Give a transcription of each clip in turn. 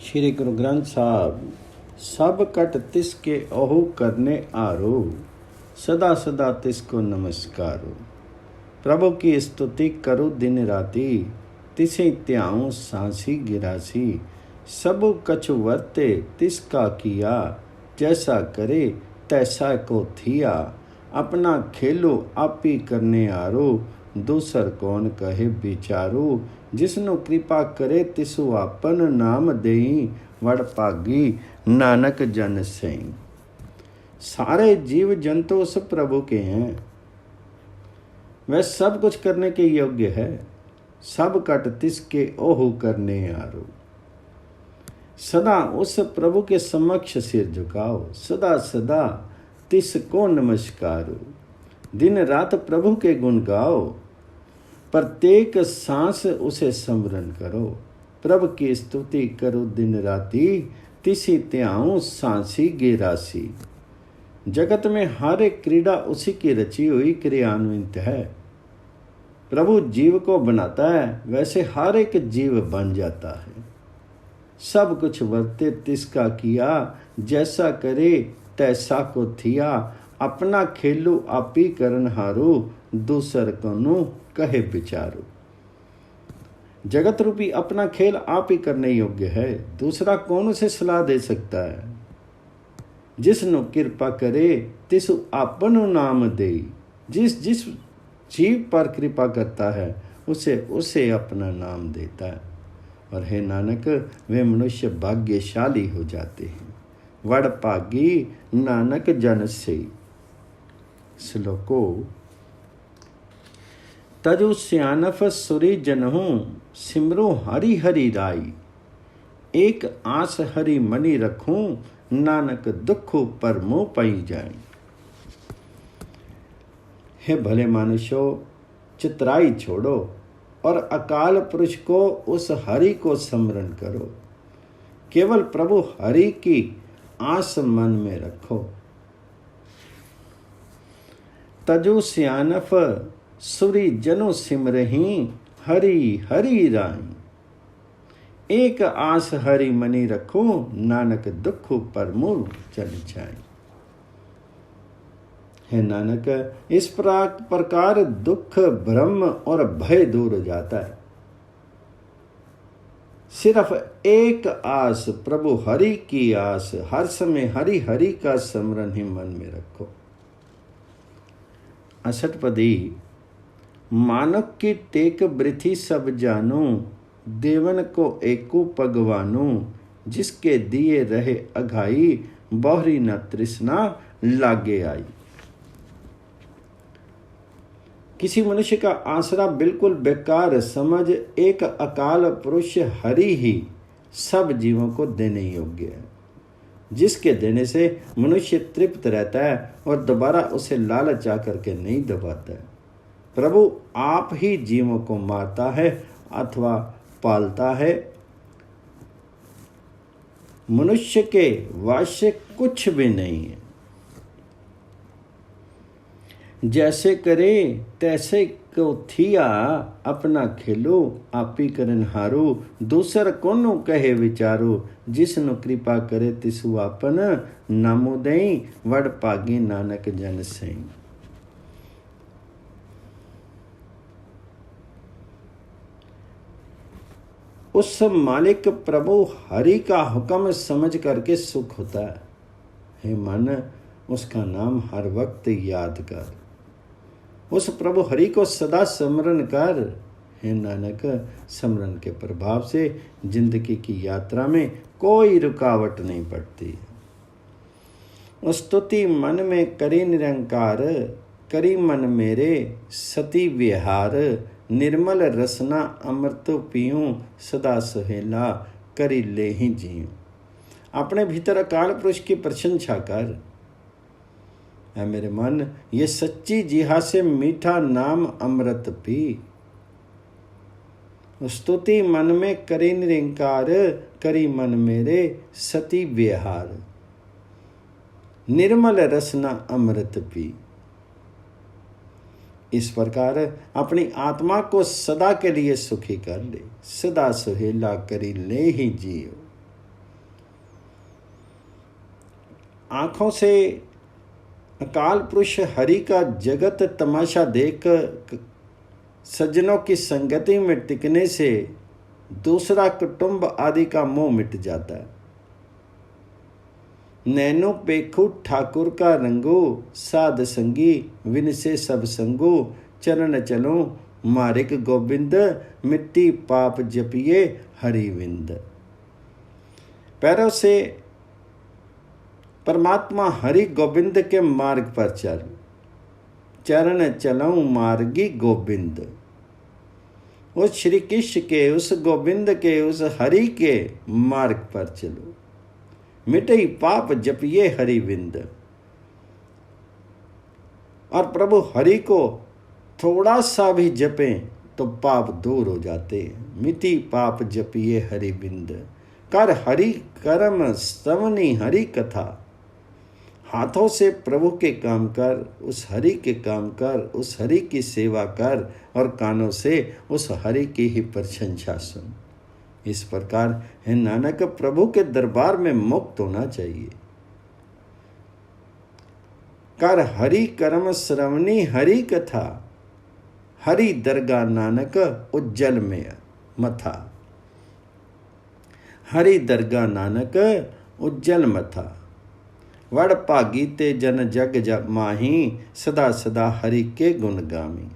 श्री गुरु ग्रंथ साहब। सब कट तिसके ओहु करने आरो, सदा सदा तिसको नमस्कारो। प्रभु की स्तुति करो दिन राति, तिसे त्याऊँ सांसी गिरासी। सबु कछु वर्ते तिसका किया, जैसा करे तैसा को थिया। अपना खेलो आपी करने आरो, दूसर कौन कहे विचारो। जिसनु कृपा करे तिसु आपन नाम देई, वड भागी नानक जन सई। सारे जीव जंतु उस प्रभु के हैं, वह सब कुछ करने के योग्य है। सब कट तिसके ओहु करने आरो। सदा उस प्रभु के समक्ष सिर झुकाओ, सदा सदा तिसको नमस्कारो। दिन रात प्रभु के गुण गाओ, प्रत्येक सांस उसे स्मरण करो। प्रभु की स्तुति करो दिन राति, तिसी त्याऊँ सांसी गिरासी। जगत में हर एक क्रीड़ा उसी की रची हुई क्रियान्वित है। प्रभु जीव को बनाता है, वैसे हर एक जीव बन जाता है। सब कुछ वर्ते तिसका किया, जैसा करे तैसा को थिया। अपना खेलो आपी करन हारो, दूसर कनु कहे विचारो। जगत रूपी अपना खेल आप ही करने योग्य है, दूसरा कौन उसे सलाह दे सकता है। जिसनु कृपा करे तिसु आपनु नाम दे। जिस जिस जीव पर कृपा करता है, उसे उसे अपना नाम देता है। और हे नानक, वे मनुष्य भाग्यशाली हो जाते हैं। वड भागी नानक जन से। श्लोको तजु सियानफ सुरी जनहु, सिमरो हरि हरि राई। एक आस हरि मनी रखूं, नानक दुख परमो पई जाए। हे भले मनुष्यों, चितराई छोड़ो और अकाल पुरुष को उस हरि को स्मरण करो। केवल प्रभु हरि की आस मन में रखो। तजु सियानफ सुरी जनो सिमरही, हरि हरि राई। एक आस हरि मनी रखो, नानक दुख परमो चल जाए। हे नानक, इस प्रकार दुख भ्रम और भय दूर हो जाता है। सिर्फ एक आस, प्रभु हरि की आस। हर समय हरि हरि का स्मरण ही मन में रखो। 68पदी। मानक की टेक बृथि सब जानो, देवन को एको भगवानो। जिसके दिए रहे अघाई, बहुरी न तृष्णा लागे आई। किसी मनुष्य का आसरा बिल्कुल बेकार समझ एक अकाल पुरुष हरि ही सब जीवों को देने योग्य है। जिसके देने से मनुष्य तृप्त रहता है और दोबारा उसे लालच आकर के नहीं दबाता है। प्रभु आप ही जीवों को मारता है अथवा पालता है। मनुष्य के वश कुछ भी नहीं है। जैसे करे तैसे को थिया, अपना खेलो आपी करन हारो। दूसर कोनो कहे विचारो, जिसनु कृपा करे तिसु आपन नामो देई। वड भागी नानक जन सई। उस मालिक प्रभु हरि का हुक्म समझ करके सुख होता है। हे मन, उसका नाम हर वक्त याद कर। उस प्रभु हरि को सदा स्मरण कर। हे नानक, स्मरण के प्रभाव से जिंदगी की यात्रा में कोई रुकावट नहीं पड़ती। स्तुति मन में करी निरंकार, करी मन मेरे सती विहार। निर्मल रसना अमृत पीऊं, सदा सुहेला करी ले ही जीऊं। अपने भीतर अकाल पुरुष की प्रशंसा कर। है मेरे मन, ये सच्ची जिहा से मीठा नाम अमृत पी। स्तुति मन में करी निरंकार, करी मन मेरे सती विहार। निर्मल रसना अमृत पी। इस प्रकार अपनी आत्मा को सदा के लिए सुखी कर ले। सदा सुहेला करी ले ही जियो। आँखों से अकाल पुरुष हरि का जगत तमाशा देख सज्जनों की संगति में टिकने से दूसरा कुटुंब आदि का मोह मिट जाता है। नैनो पेखू ठाकुर का रंगो, साध संगी विन से सब संगो, चरण चलो मारिक गोविंद, मिट्टी पाप जपिए हरिविंद। पैरों से परमात्मा हरि गोविंद के मार्ग पर चल, चरण चलऊं मार्गी गोविंद। उस श्री कृष्ण के, उस गोविंद के, उस हरि के मार्ग पर चलो, मिटई पाप जपिए हरिविंद। और प्रभु हरि को थोड़ा सा भी जपें तो पाप दूर हो जाते हैं। मिटि पाप जपिए हरिविंद। कर हरि कर्म श्रवणी हरि कथा। हाथों से प्रभु के काम कर, उस हरि के काम कर, उस हरि की सेवा कर, और कानों से उस हरि की ही प्रशंसा सुन। इस प्रकार है नानक प्रभु के दरबार में मुक्त होना चाहिए। कर हरि कर्म श्रवणी हरि कथा, हरि दरगाह नानक उज्जल में मथा। हरि दरगाह नानक उज्जल मथा। वड़ भागी ते जन जग जप माही, सदा सदा हरि के गुण गामी।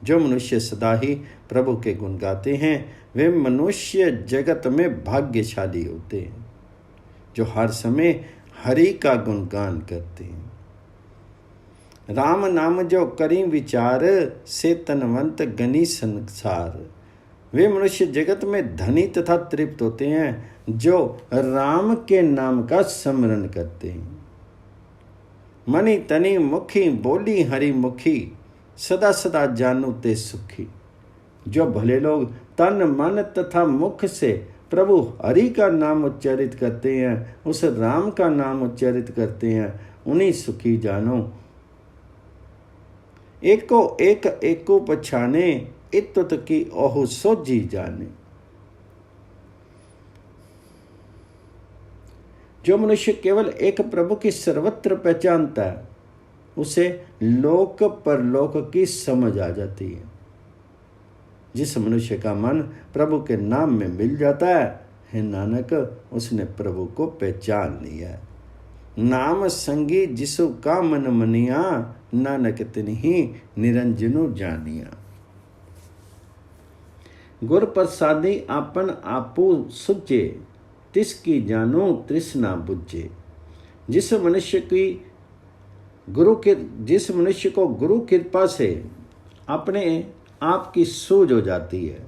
जो मनुष्य सदा ही प्रभु के गुण गाते हैं वे मनुष्य जगत में भाग्यशाली होते हैं, जो हर समय हरि का गुणगान करते हैं। राम नाम जो करी विचार, से तनवंत गनी संसार। वे मनुष्य जगत में धनी तथा तृप्त होते हैं जो राम के नाम का स्मरण करते हैं। मनि तनि मुखी बोली हरि मुखी, सदा सदा जानू ते सुखी। जो भले लोग तन मन तथा मुख से प्रभु हरि का नाम उच्चारित करते हैं, उस राम का नाम उच्चारित करते हैं, उन्हीं सुखी जानो। एको एक एको पछाने, इतुत की ओहु सोझी जाने। जो मनुष्य केवल एक प्रभु की सर्वत्र पहचानता है, उसे लोक परलोक की समझ आ जाती है। जिस मनुष्य का मन प्रभु के नाम में मिल जाता है नानक, उसने प्रभु को पहचान लिया है। नाम संगी जिसु का मन मनिया, नानक तिन्हि निरंजनु जानिया। गुर प्रसादी आपन आपू सुझे, तिसकी जानो तृष्णा बुझे। जिस मनुष्य को गुरु कृपा से अपने आप की सूझ हो जाती है,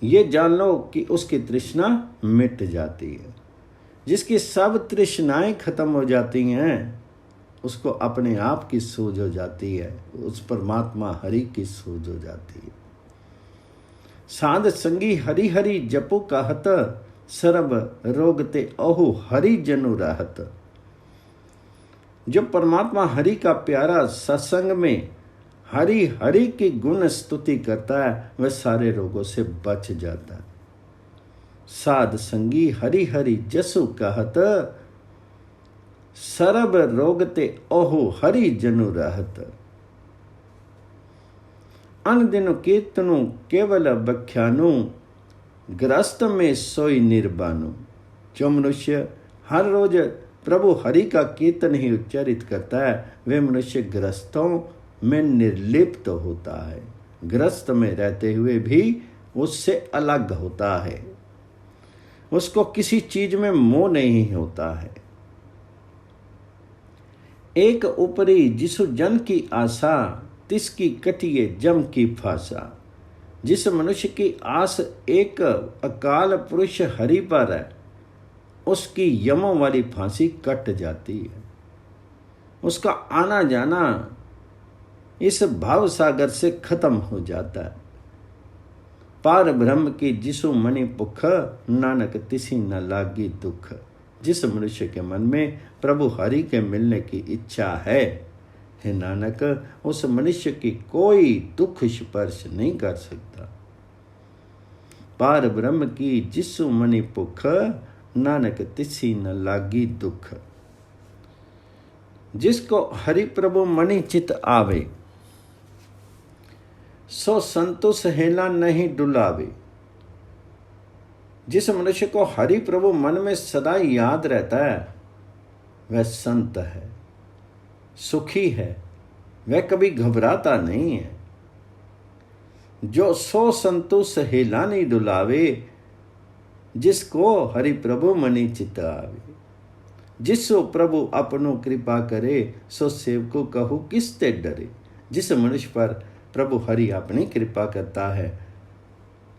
ये जान लो कि उसकी तृष्णा मिट जाती है। जिसकी सब तृष्णाएं खत्म हो जाती हैं, उसको अपने आप की सूझ हो जाती है, उस परमात्मा हरि की सूझ हो जाती है। साध संगी हरि हरि जपु कहत, सर्ब रोग ते ओहु हरि जनु रहत। जो परमात्मा हरि का प्यारा सत्संग में हरि हरि की गुण स्तुति करता है, वह सारे रोगों से बच जाता है। साध संगी हरि हरि जसु कहत, सर्ब रोग ते ओहु हरि जनु रहत। अन दिन कीर्तनु केवल बख्यानु, ग्रस्त में सोई निर्बानु। जो मनुष्य हर रोज प्रभु हरि का कीर्तन ही उच्चारित करता है, वे मनुष्य ग्रस्तों में निर्लिप्त होता है। ग्रस्त में रहते हुए भी उससे अलग होता है, उसको किसी चीज में मोह नहीं होता है। एक ऊपरी जिसु जन की आशा, तिसकी कटिए जम की फांसा। जिस मनुष्य की आस एक अकाल पुरुष हरि पर है, उसकी यमों वाली फांसी कट जाती है। उसका आना जाना इस भाव सागर से खत्म हो जाता है। पार ब्रह्म की जिसु मणि पुख, नानक तिसी न लागी दुख। जिस मनुष्य के मन में प्रभु हरि के मिलने की इच्छा है, हे नानक, उस मनुष्य की कोई दुख स्पर्श नहीं कर सकता। पार ब्रह्म की जिसु मणि पुख, नानक तिसी न लागी दुख। जिसको हरि प्रभु मणि चित आवे, सो संतोष हेला नहीं डुलावे। जिस मनुष्य को हरि प्रभु मन में सदा याद रहता है वह संत है, सुखी है, वह कभी घबराता नहीं है। जो सो संतोष हेला नहीं डुलावे, जिसको हरि प्रभु मणि चित आवे। जिसो प्रभु अपनो कृपा करे, सो सेवको कहू किसते डरे। जिस मनुष्य पर प्रभु हरि अपनी कृपा करता है,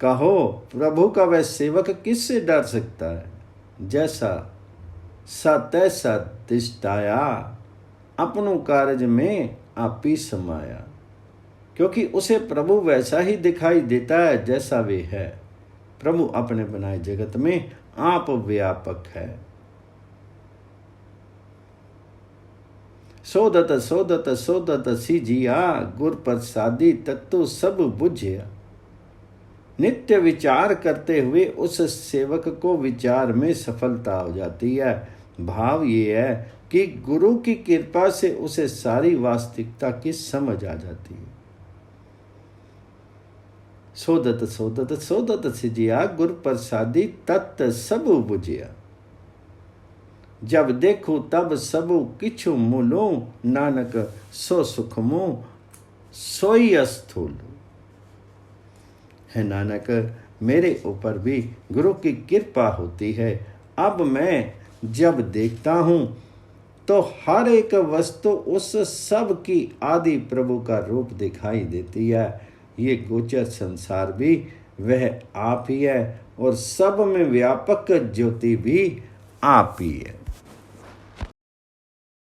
कहो प्रभु का वह सेवक किससे डर सकता है। जैसा सा तैसा तिष्ठाया, अपनों कार्य में आप ही समाया। क्योंकि उसे प्रभु वैसा ही दिखाई देता है जैसा वे है। प्रभु अपने बनाए जगत में आप व्यापक है। सोदत सोदत सोदत सिजिया, गुर प्रसादी तत्व सब बुझिया। नित्य विचार करते हुए उस सेवक को विचार में सफलता हो जाती है। भाव ये है कि गुरु की कृपा से उसे सारी वास्तविकता की समझ आ जाती है। सोदत सोदत सोदत सिजिया, गुर प्रसादी तत्व सब बुझिया। जब देखो तब सबु किछु मूलो, नानक सो सुख मो सोई अस्थूल। है नानक, मेरे ऊपर भी गुरु की कृपा होती है। अब मैं जब देखता हूँ तो हर एक वस्तु उस सब की आदि प्रभु का रूप दिखाई देती है। ये गोचर संसार भी वह आप ही है और सब में व्यापक ज्योति भी आप ही है।